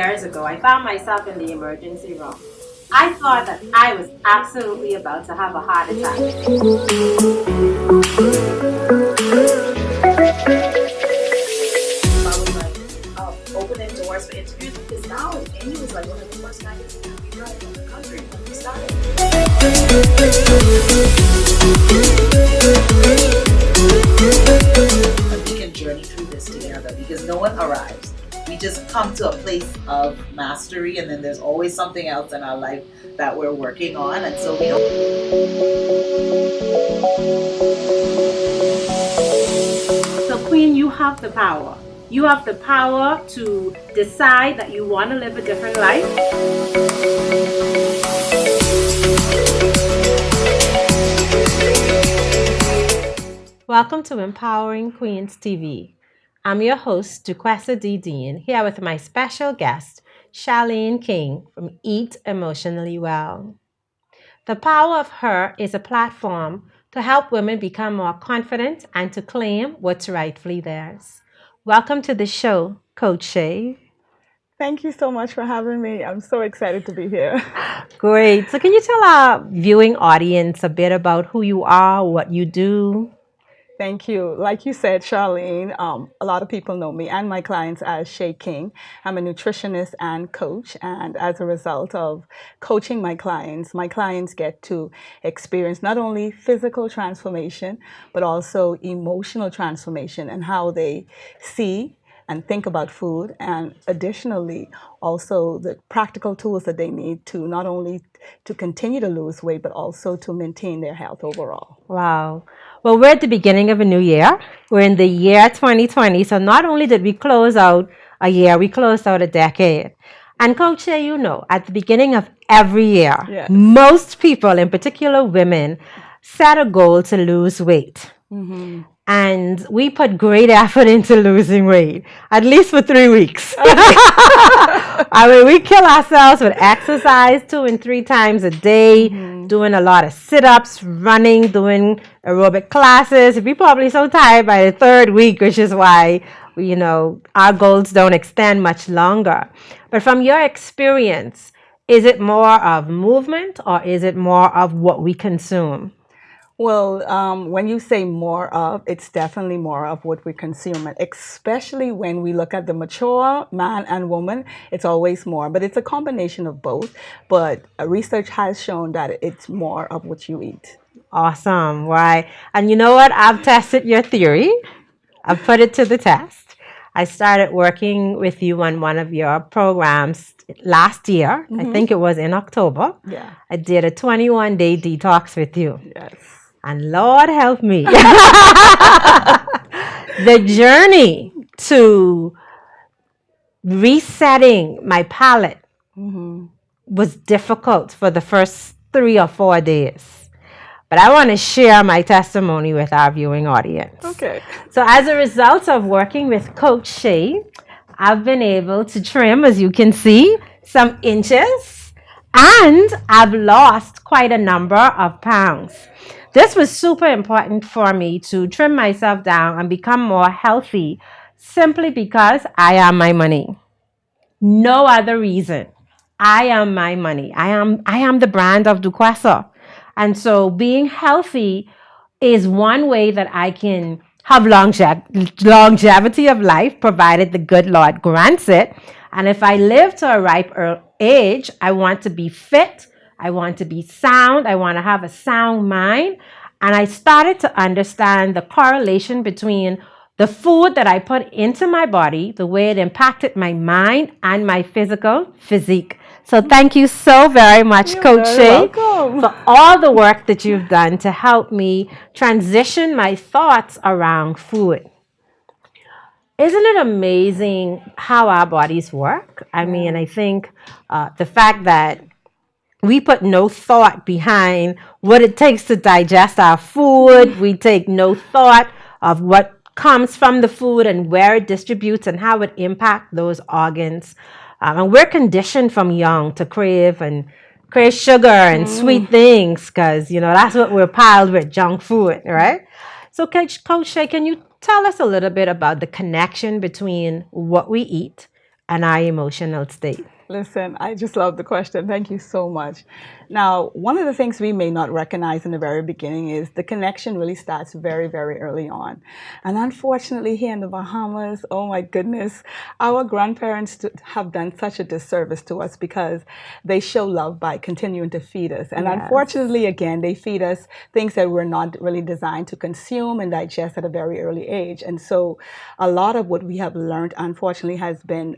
years ago, I found myself in the emergency room. I thought that I was absolutely about to have a heart attack. I was like opening doors for interviews because now Amy was like one of the first magazines to be right in the country when we started. We can journey through this together because no one arrives. We just come to a place of mastery, and then there's always something else in our life that we're working on, and so we don't. So Queen, you have the power. You have the power to decide that you want to live a different life. Welcome to Empowering Queens TV. I'm your host, Duquesa D Dean, here with my special guest, Sha King from Eat Emotionally Well. The Power of Her is a platform to help women become more confident and to claim what's rightfully theirs. Welcome to the show, Coach Shay. Thank you so much for having me. I'm so excited to be here. Great. So can you tell our viewing audience a bit about who you are, what you do? Thank you. Like you said, Charlene, a lot of people know me and my clients as Shay King. I'm a nutritionist and coach, and as a result of coaching my clients get to experience not only physical transformation, but also emotional transformation and how they see and think about food, and additionally also the practical tools that they need to not only to continue to lose weight, but also to maintain their health overall. Wow. Well, we're at the beginning of a new year. We're in the year 2020. So not only did we close out a year, we closed out a decade. And Coach Shay, you know, at the beginning of every year, Yes. most people, in particular women, set a goal to lose weight. Mm-hmm. And we put great effort into losing weight, at least for 3 weeks. I mean, we kill ourselves with exercise 2 and 3 times a day, doing a lot of sit-ups, running, doing aerobic classes. We're probably so tired by the 3rd week, which is why, our goals don't extend much longer. But from your experience, is it more of movement or is it more of what we consume? Well, when you say more of, it's definitely more of what we consume, and especially when we look at the mature man and woman, it's always more, but it's a combination of both. But research has shown that it's more of what you eat. Awesome. Right. And you know what? I've tested your theory. I've put it to the test. I started working with you on one of your programs last year. I think it was in October. Yeah. I did a 21-day detox with you. Yes. And Lord help me. The journey to resetting my palate was difficult for the first 3 or 4 days. But I want to share my testimony with our viewing audience. Okay. So as a result of working with Coach Shay, I've been able to trim, as you can see, some inches, and I've lost quite a number of pounds. This was super important for me to trim myself down and become more healthy simply because I am my money. No other reason. I am my money. I am the brand of Duquesa. And so being healthy is one way that I can have longevity of life, provided the good Lord grants it. And if I live to a ripe age, I want to be fit. I want to be sound. I want to have a sound mind. And I started to understand the correlation between the food that I put into my body, the way it impacted my mind and my physique. So thank you so very much, Coach Shay, for all the work that you've done to help me transition my thoughts around food. Isn't it amazing how our bodies work? I mean, I think the fact that we put no thought behind what it takes to digest our food. We take no thought of what comes from the food and where it distributes and how it impacts those organs. And we're conditioned from young to crave sugar and sweet things because, that's what we're piled with, junk food, right? So Coach Shay, can you tell us a little bit about the connection between what we eat and our emotional state? Listen, I just love the question. Thank you so much. Now, one of the things we may not recognize in the very beginning is the connection really starts very, very early on. And unfortunately, here in the Bahamas, oh my goodness, our grandparents have done such a disservice to us because they show love by continuing to feed us. And Yes. unfortunately, again, they feed us things that we're not really designed to consume and digest at a very early age. And so a lot of what we have learned, unfortunately, has been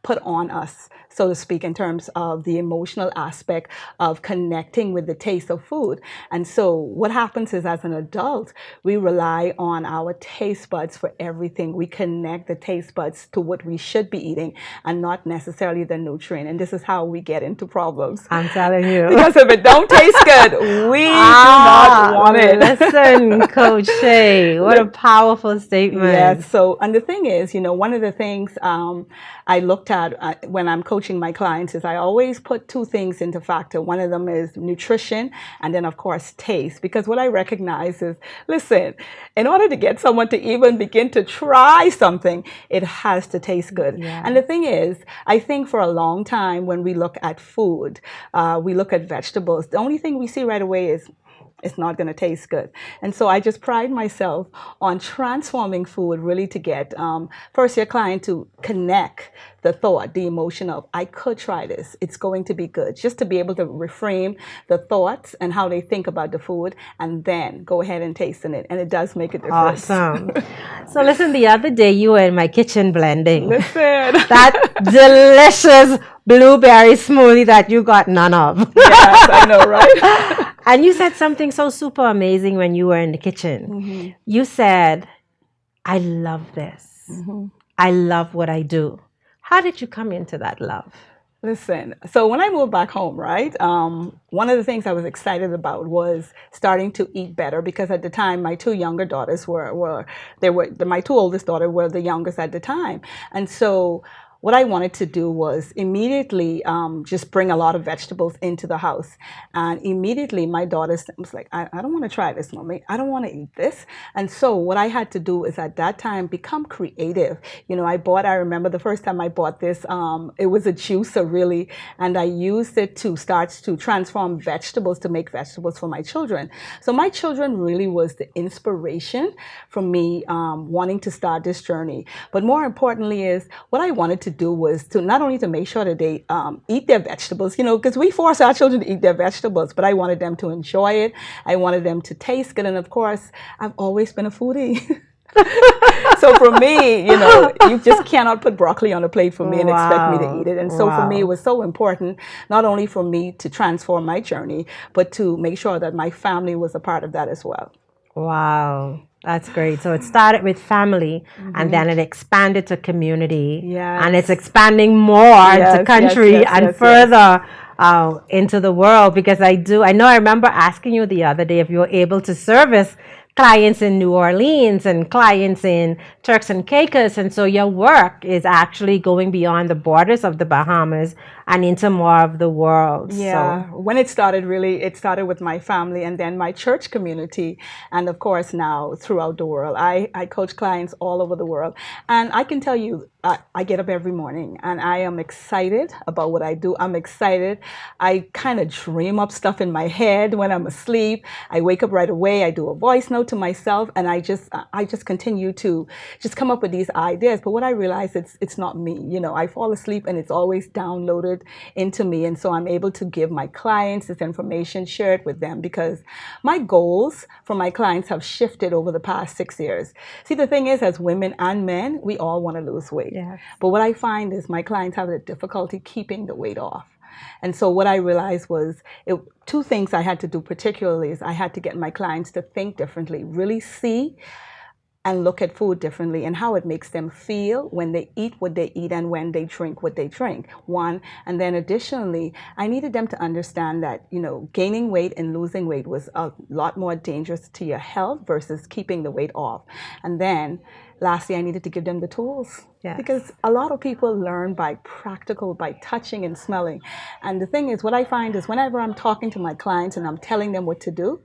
put on us, so to speak, in terms of the emotional aspect of connecting with the taste of food. And so what happens is, as an adult, we rely on our taste buds for everything. We connect the taste buds to what we should be eating and not necessarily the nutrient. And this is how we get into problems. I'm telling you. Because if it don't taste good, we do not want it. Listen, Coach Shay, what a powerful statement. Yes. So, and the thing is, one of the things I looked at when I'm coaching my clients is I always put two things into factor. One of them is nutrition, and then of course taste. Because what I recognize is, listen, in order to get someone to even begin to try something, it has to taste good. Yeah. And the thing is, I think for a long time when we look at food, we look at vegetables, the only thing we see right away is it's not going to taste good. And so I just pride myself on transforming food really to get first your client to connect the thought, the emotion of, I could try this, it's going to be good, just to be able to reframe the thoughts and how they think about the food, and then go ahead and taste in it. And it does make a difference. Awesome. So listen, the other day you were in my kitchen blending. Listen. That delicious blueberry smoothie that you got none of. Yes, I know, right? And you said something so super amazing when you were in the kitchen. Mm-hmm. You said, I love this. Mm-hmm. I love what I do. How did you come into that love? Listen, so when I moved back home, right, one of the things I was excited about was starting to eat better, because at the time my two younger daughters my two oldest daughters were the youngest at the time. And so what I wanted to do was immediately just bring a lot of vegetables into the house. And immediately my daughter was like, I don't want to try this, Mommy. I don't want to eat this. And so what I had to do is at that time become creative. I remember the first time I bought this, it was a juicer really, and I used it to start to transform vegetables to make vegetables for my children. So my children really was the inspiration for me wanting to start this journey. But more importantly is what I wanted to do was to not only to make sure that they eat their vegetables, because we force our children to eat their vegetables, but I wanted them to enjoy it. I wanted them to taste good. And of course, I've always been a foodie. So for me, you just cannot put broccoli on a plate for me and expect me to eat it. And so for me, it was so important, not only for me to transform my journey, but to make sure that my family was a part of that as well. Wow. That's great. So it started with family, and then it expanded to community, and it's expanding more to country and further into the world. Because I remember asking you the other day if you were able to service clients in New Orleans and clients in Turks and Caicos, and so your work is actually going beyond the borders of the Bahamas and into more of the world. Yeah, so when it started with my family and then my church community, and of course now throughout the world. I coach clients all over the world, and I can tell you, I get up every morning and I am excited about what I do. I'm excited. I kind of dream up stuff in my head when I'm asleep. I wake up right away. I do a voice note to myself, and I just continue to just come up with these ideas. But what I realize, it's not me. I fall asleep and it's always downloaded into me, and so I'm able to give my clients this information, share it with them, because my goals for my clients have shifted over the past 6 years. See, the thing is, as women and men, we all want to lose weight. Yes. But what I find is my clients have a difficulty keeping the weight off. And so what I realized was two things I had to do particularly is I had to get my clients to think differently, really see and look at food differently and how it makes them feel when they eat what they eat and when they drink what they drink. One, and then additionally, I needed them to understand that, gaining weight and losing weight was a lot more dangerous to your health versus keeping the weight off. And then lastly, I needed to give them the tools. Yes. Because a lot of people learn by touching and smelling. And the thing is, what I find is whenever I'm talking to my clients and I'm telling them what to do,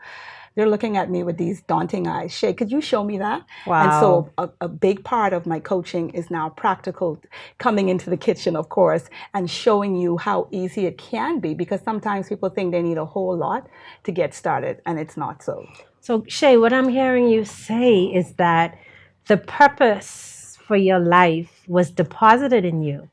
they're looking at me with these daunting eyes. Shay, could you show me that? And Wow. so a big part of my coaching is now practical, coming into the kitchen, of course, and showing you how easy it can be, because sometimes people think they need a whole lot to get started, and it's not so. So, Shay, what I'm hearing you say is that the purpose for your life was deposited in you.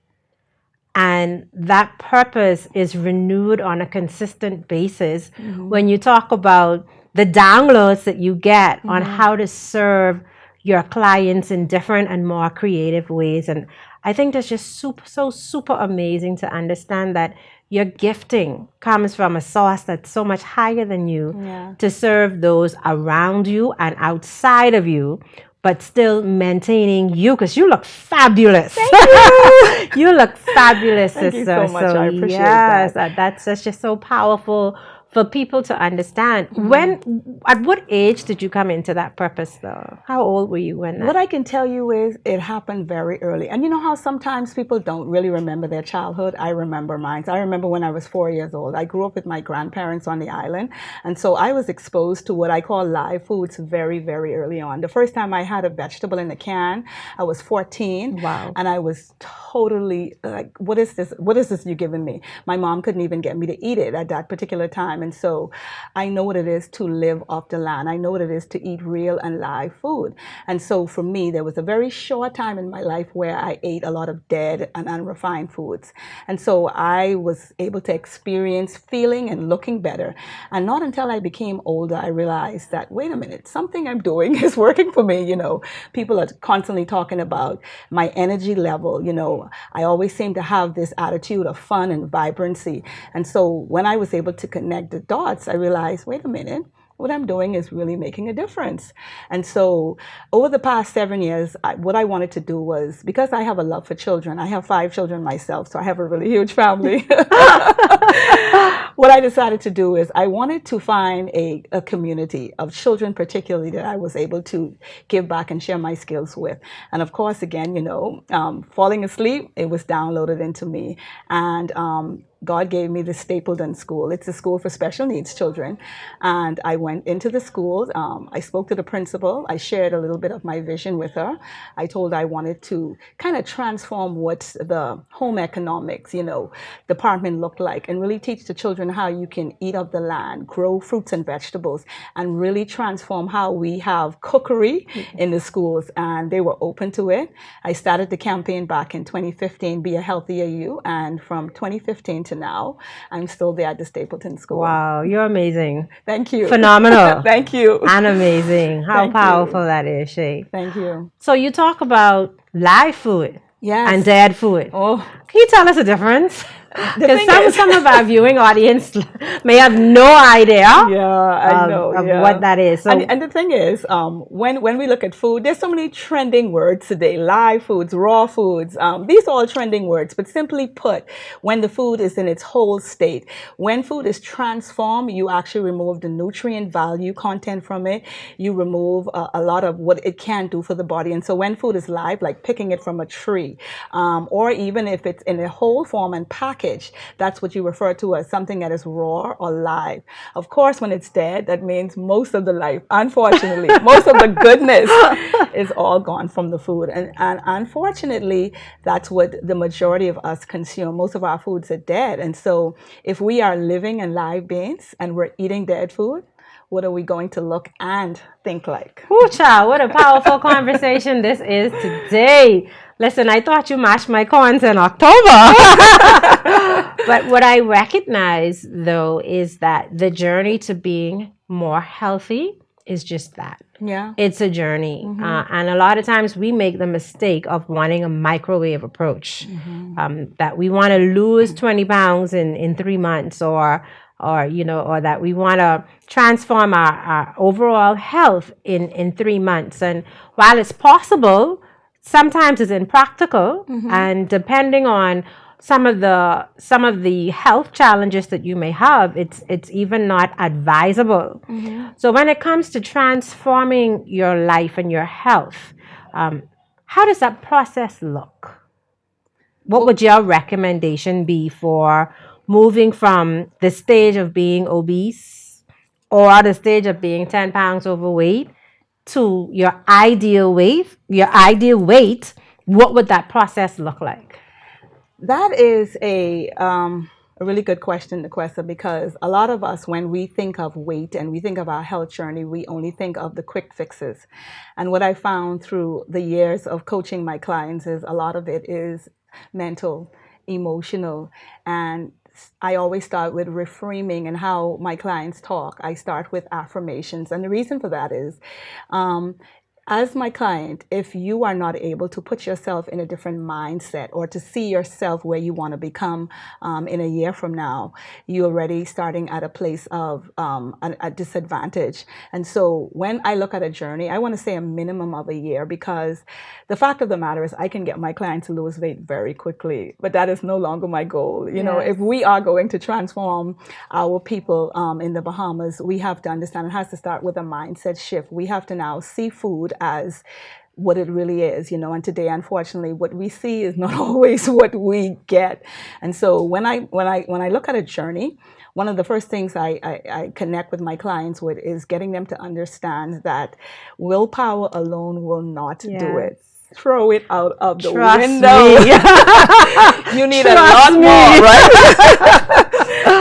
And that purpose is renewed on a consistent basis when you talk about the downloads that you get on how to serve your clients in different and more creative ways. And I think that's just super amazing to understand that your gifting comes from a source that's so much higher than you Yeah. to serve those around you and outside of you, but still maintaining you, because you look fabulous. Thank you. You look fabulous, Thank you sister. so much. I appreciate yes, that. that's just so powerful for people to understand. At what age did you come into that purpose, though? How old were you when What that? I can tell you is it happened very early. And you know how sometimes people don't really remember their childhood? I remember mine. I remember when I was 4 years old. I grew up with my grandparents on the island. And so I was exposed to what I call live foods very, very early on. The first time I had a vegetable in a can, I was 14. Wow. And I was totally like, what is this? What is this you're giving me? My mom couldn't even get me to eat it at that particular time. And so I know what it is to live off the land. I know what it is to eat real and live food. And so for me, there was a very short time in my life where I ate a lot of dead and unrefined foods. And so I was able to experience feeling and looking better. And not until I became older, I realized that, wait a minute, something I'm doing is working for me. You know, people are constantly talking about my energy level. You know, I always seem to have this attitude of fun and vibrancy. And so when I was able to connect the dots, I realized, wait a minute, what I'm doing is really making a difference. And so over the past 7 years, what I wanted to do was, because I have a love for children, I have 5 children myself, so I have a really huge family. What I decided to do is I wanted to find a community of children, particularly, that I was able to give back and share my skills with. And of course, again, you know, falling asleep, it was downloaded into me. And God gave me the Stapleton School. It's a school for special needs children. And I went into the school. I spoke to the principal. I shared a little bit of my vision with her. I told her I wanted to kind of transform what the home economics, you know, department looked like, and really teach the children how you can eat of the land, grow fruits and vegetables, and really transform how we have cookery in the schools. And they were open to it. I started the campaign back in 2015, Be a Healthier You. And from 2015 to now, I'm still there at the Stapleton School. Wow, you're amazing. Thank you. Phenomenal. Thank you. And amazing. How Thank powerful you. that is, Shay. Thank you. So you talk about live food Yes. and dead food. Oh, Can you tell us the difference? the Because thing some, is, some of our viewing audience may have no idea yeah, I know. of Yeah. what that is. So And the thing is, when we look at food, there's so many trending words today: live foods, raw foods. These are all trending words. But simply put, when the food is in its whole state, when food is transformed, you actually remove the nutrient value content from it. You remove a lot of what it can do for the body. And so when food is live, like picking it from a tree, or even if it's in a whole form and packaged, that's what you refer to as something that is raw or live. Of course, when it's dead, that means most of the life, unfortunately, most of the goodness is all gone from the food. And unfortunately, that's what the majority of us consume. Most of our foods are dead. And so if we are living and live beings and we're eating dead food, what are we going to look and think like? whoo, child, what a powerful conversation this is today. Listen, I thought you mashed my corns in October. But what I recognize, though, is that the journey to being more healthy is just that. Yeah. It's a journey. And a lot of times we make the mistake of wanting a microwave approach, that we want to lose 20 pounds in 3 months, or that we want to transform our overall health in 3 months. And while it's possible, sometimes it's impractical, and depending on some of the health challenges that you may have, it's even not advisable. So when it comes to transforming your life and your health, how does that process look? What would your recommendation be for moving from the stage of being obese or the stage of being 10 pounds overweight to your ideal weight, what would that process look like? That is a really good question, Duquesa, because a lot of us, when we think of weight and we think of our health journey, we only think of the quick fixes. And what I found through the years of coaching my clients is a lot of it is mental, emotional, and I always start with reframing and how my clients talk. I start with affirmations. And the reason for that is um, as my client, if you are not able to put yourself in a different mindset or to see yourself where you want to become in a year from now, you're already starting at a place of a disadvantage. And so when I look at a journey, I want to say a minimum of a year, because the fact of the matter is I can get my client to lose weight very quickly, but that is no longer my goal. You know, if we are going to transform our people in the Bahamas, we have to understand it has to start with a mindset shift. We have to now see food as what it really is, you know. And today, unfortunately, what we see is not always what we get. And so when I look at a journey, one of the first things I connect with my clients with is getting them to understand that willpower alone will not do it. Throw it out of the window. You need a lot more, right?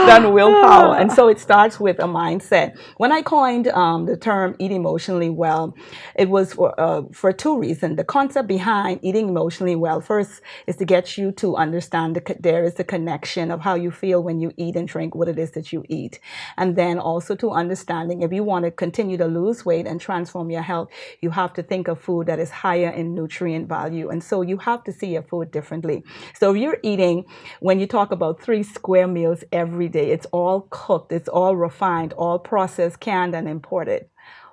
Than willpower. And so it starts with a mindset. When I coined the term eat emotionally well, it was for two reasons. The concept behind eating emotionally well, first, is to get you to understand there is a connection of how you feel when you eat and drink what it is that you eat. And then also to understanding, if you want to continue to lose weight and transform your health, you have to think of food that is higher in nutrient value. And so you have to see your food differently. So if you're eating, when you talk about 3 square meals every day, it's all cooked, it's all refined, all processed, canned, and imported.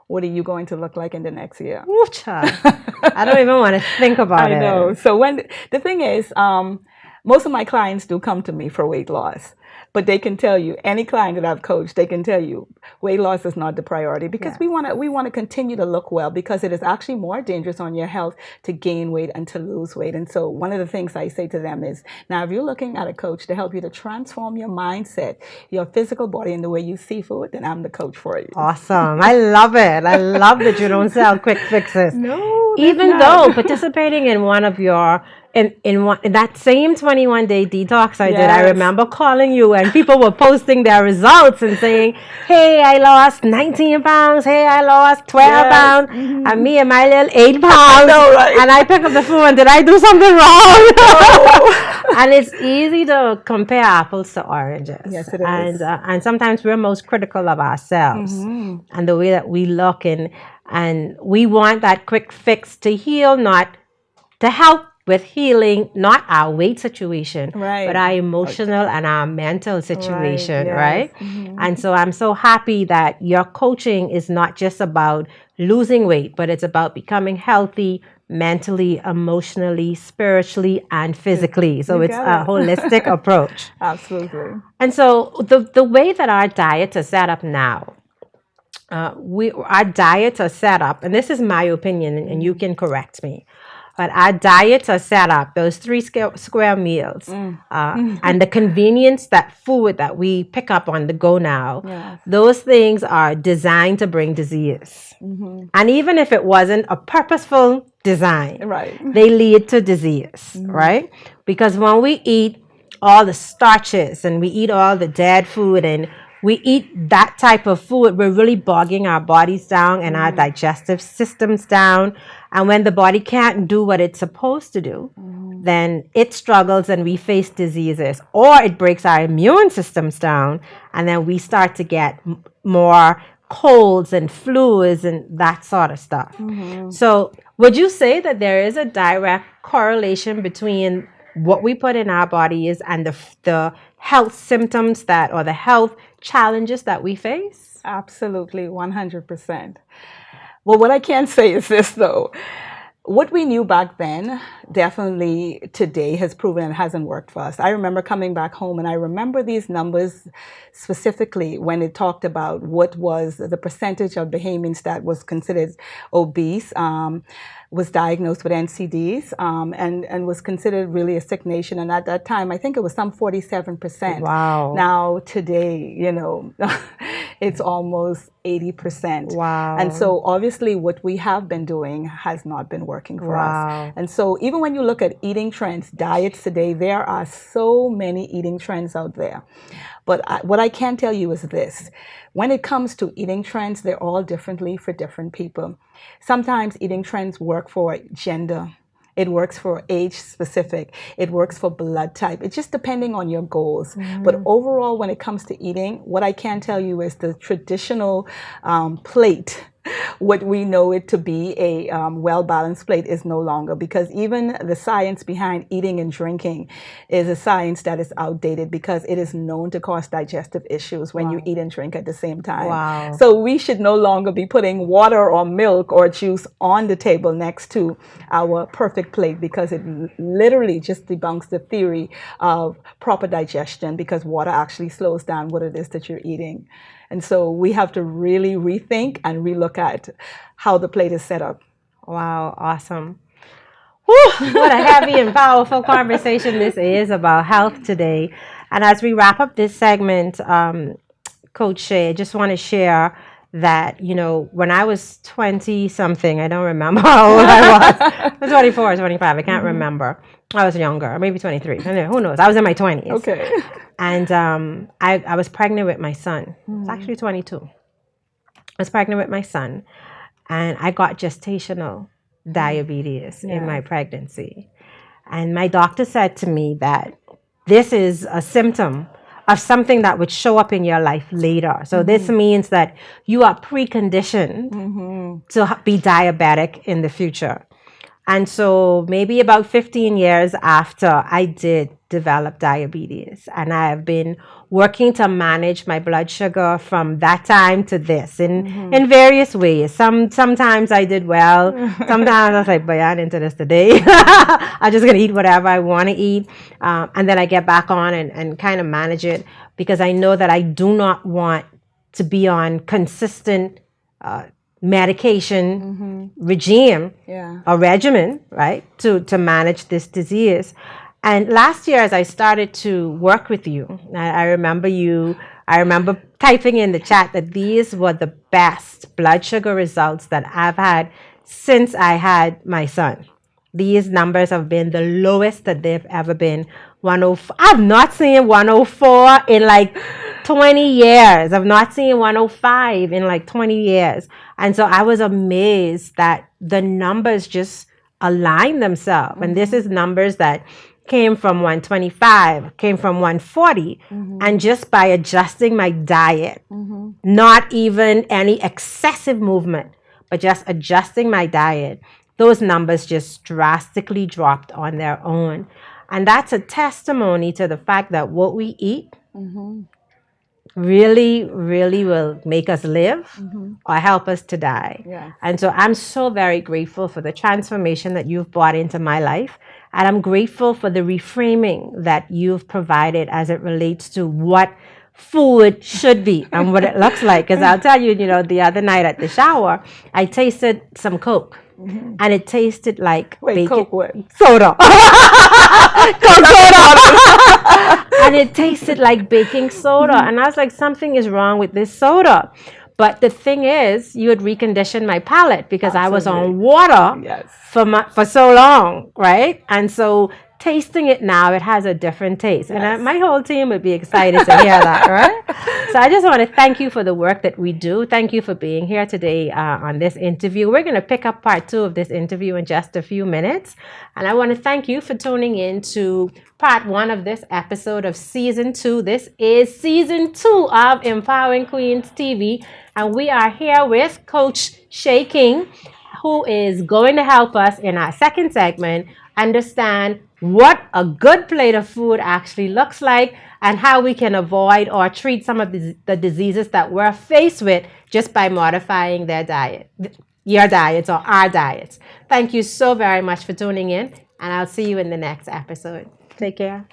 What are you going to look like in the next year? Ooh, child. I don't even want to think about it. I know. So when the thing is, most of my clients do come to me for weight loss. But they can tell you, any client that I've coached, they can tell you weight loss is not the priority, because we want to continue to look well, because it is actually more dangerous on your health to gain weight and to lose weight. And so one of the things I say to them is, now if you're looking at a coach to help you to transform your mindset, your physical body, and the way you see food, then I'm the coach for you. Awesome. I love it. I love that you don't sell quick fixes. No, even though participating in one of your in that same 21-day detox I did, I remember calling you and people were posting their results and saying, hey, I lost 19 pounds. Hey, I lost 12 pounds. And me and my little 8 pounds. And I pick up the phone, did I do something wrong? And it's easy to compare apples to oranges. Yes, it is. And sometimes we're most critical of ourselves and the way that we look, and we want that quick fix to heal, not to help with healing, not our weight situation, but our emotional and our mental situation, right? And so I'm so happy that your coaching is not just about losing weight, but it's about becoming healthy mentally, emotionally, spiritually, and physically. So it's a holistic approach. Absolutely. And so the way that our diets are set up now, our diets are set up, and this is my opinion, and you can correct me, but our diets are set up, those 3 square meals, and the convenience, that food that we pick up on the go now, those things are designed to bring disease. And even if it wasn't a purposeful design, they lead to disease, right? Because when we eat all the starches and we eat all the dead food and we eat that type of food, we're really bogging our bodies down and our digestive systems down. And when the body can't do what it's supposed to do, then it struggles and we face diseases, or it breaks our immune systems down. And then we start to get more colds and flus and that sort of stuff. So would you say that there is a direct correlation between what we put in our bodies and the health symptoms or the health challenges that we face? Absolutely, 100%. Well, what I can say is this, though. What we knew back then, definitely today has proven it hasn't worked for us. I remember coming back home, and I remember these numbers specifically when it talked about what was the percentage of Bahamians that was considered obese, was diagnosed with NCDs, and was considered really a sick nation. And at that time, I think it was some 47%. Wow. Now, today, you know, it's almost 80%. Wow. And so obviously what we have been doing has not been working for us. And so even when you look at eating trends, diets today, there are so many eating trends out there. But what I can tell you is this. When it comes to eating trends, they're all differently for different people. Sometimes eating trends work for gender. It works for age specific. It works for blood type. It's just depending on your goals. But overall, when it comes to eating, what I can tell you is the traditional plate, what we know it to be a well-balanced plate, is no longer, because even the science behind eating and drinking is a science that is outdated, because it is known to cause digestive issues when you eat and drink at the same time. So we should no longer be putting water or milk or juice on the table next to our perfect plate, because it literally just debunks the theory of proper digestion, because water actually slows down what it is that you're eating. And so we have to really rethink and relook at how the plate is set up. Wow, awesome. Whew, what a heavy and powerful conversation this is about health today. And as we wrap up this segment, Coach Shay, I just want to share that, you know, when I was 20 something, I don't remember how old I was. I was 24 or 25, I can't remember. I was younger, maybe 23. Who knows? I was in my 20s. Okay. And I was pregnant with my son. I was actually 22. I was pregnant with my son, and I got gestational diabetes in my pregnancy. And my doctor said to me that this is a symptom of something that would show up in your life later. So this means that you are preconditioned to be diabetic in the future. And so maybe about 15 years after, I did develop diabetes, and I have been working to manage my blood sugar from that time to this in various ways. Sometimes I did well. Sometimes I was like, but I'm into this today. I'm just going to eat whatever I want to eat. And then I get back on and kind of manage it, because I know that I do not want to be on consistent medication regime or regimen, right, to manage this disease. And last year, as I started to work with you, I remember typing in the chat that these were the best blood sugar results that I've had since I had my son. These numbers have been the lowest that they've ever been. 104. I've not seen 104 in like 20 years. I've not seen 105 in like 20 years. And so I was amazed that the numbers just align themselves. And this is numbers that came from 125, came from 140. And just by adjusting my diet, not even any excessive movement, but just adjusting my diet, those numbers just drastically dropped on their own. And that's a testimony to the fact that what we eat really, really will make us live or help us to die. Yeah. And so I'm so very grateful for the transformation that you've brought into my life. And I'm grateful for the reframing that you've provided as it relates to what food should be and what it looks like. Because I'll tell you, the other night at the shower, I tasted some Coke. And it tasted like baking Coke what? soda. Coke soda. And it tasted like baking soda. And I was like, something is wrong with this soda. But the thing is, you had reconditioned my palate, because I was on water for so long, right? And so tasting it now, it has a different taste. And my whole team would be excited to hear that, right? So I just want to thank you for the work that we do. Thank you for being here today on this interview. We're going to pick up part 2 of this interview in just a few minutes. And I want to thank you for tuning in to part 1 of this episode of season 2. This is season 2 of Empowering Queens TV. And we are here with Coach Sha King, who is going to help us in our second segment understand what a good plate of food actually looks like and how we can avoid or treat some of the diseases that we're faced with just by modifying your diets or our diets. Thank you so very much for tuning in, and I'll see you in the next episode. Take care.